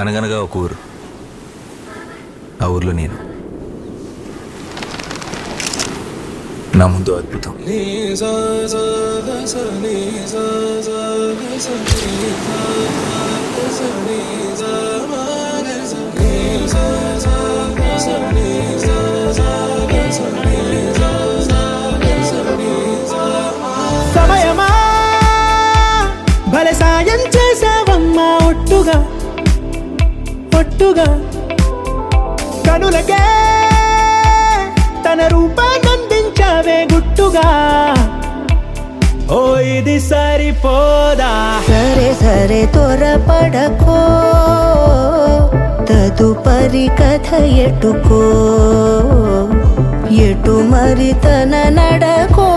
అనగనగా ఒక ఊరు, ఆ ఊర్లో నేను. నా ముందు అద్భుతం. సమయమా భలే సాయం చేసావమ్మా, ఒట్టుగా ఒట్టుగా కనులకే తన రూపాన్నందించావే గుట్టుగా. ఓ ఇది సరిపోదా? సరే సరే త్వరపడకో, తదుపరి కథ ఎటుకో, ఎటు మరి తన నడకో,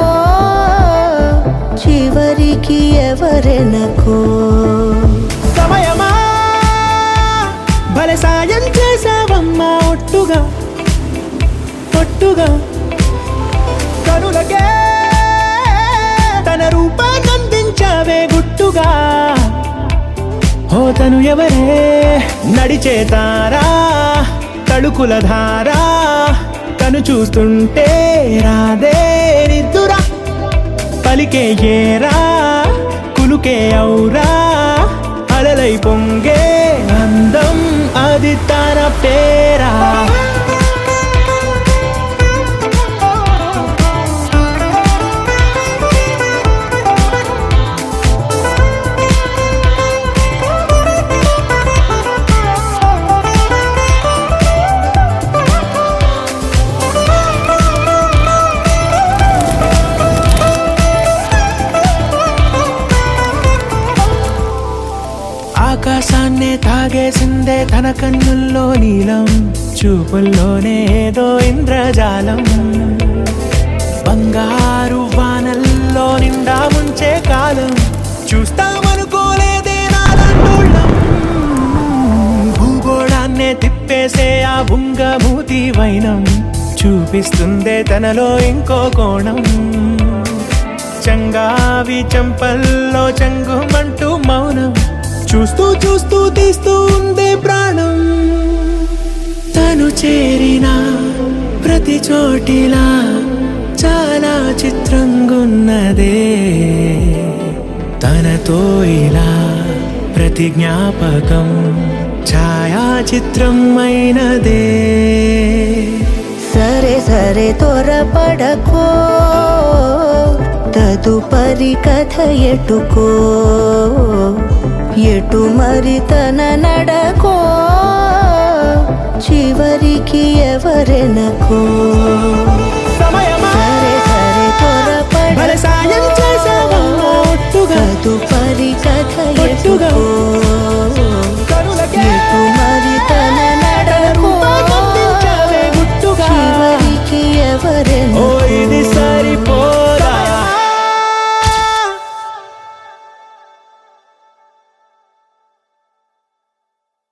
చివరికి ఎవరెనకో. సమయమా భలే సాయం చేసావమ్మా, ఒట్టుగా ఒట్టుగా కనులకే తన రూపాన్నందించావే గుట్టుగా. ఓ తను ఎవరే? నడిచే తారా, తళుకుల ధారా, తను చూస్తుంటే రాదే నిద్దురా. పలికే ఏరా, కులుకే ఔరా, అలలై పొంగే అందం అది తన పేరా. ఆకాశాన్నే తాగేసిందే తన కన్నుల్లో నీలం, చూపుల్లోనే ఏదో ఇంద్రజాలం. బంగారు వానల్లో నిండా ముంచే కాలం, చూస్తామనుకోలేదే నాలంటూళ్ళం. భూగోళాన్నే తిప్పేసే ఆ బుంగమూతి వైనం, చూపిస్తుందే తనలో ఇంకో కోణం. చంగావి చంపల్లో చంగుమంటూ మౌనం, చూస్తూ చూస్తూ తీస్తూ ఉందే ప్రాణం. తను చేరిన ప్రతి చోటిలా చాలా చిత్రంగున్నదే, తనతో ఇలా ప్రతి జ్ఞాపకం ఛాయాచిత్రం అయినదే. సరే సరే త్వరపడకో, తదుపరి కథ ఎటుకో, ఎటు మరి తన నడకో, చివరికి ఎవరెనకో. సమయమా సరే సరే త్వరపడకో, భలే సాయం చేసావమ్మా, ఒట్టుగా తదుపరి కథ ఒట్టుగా ఎటుకో,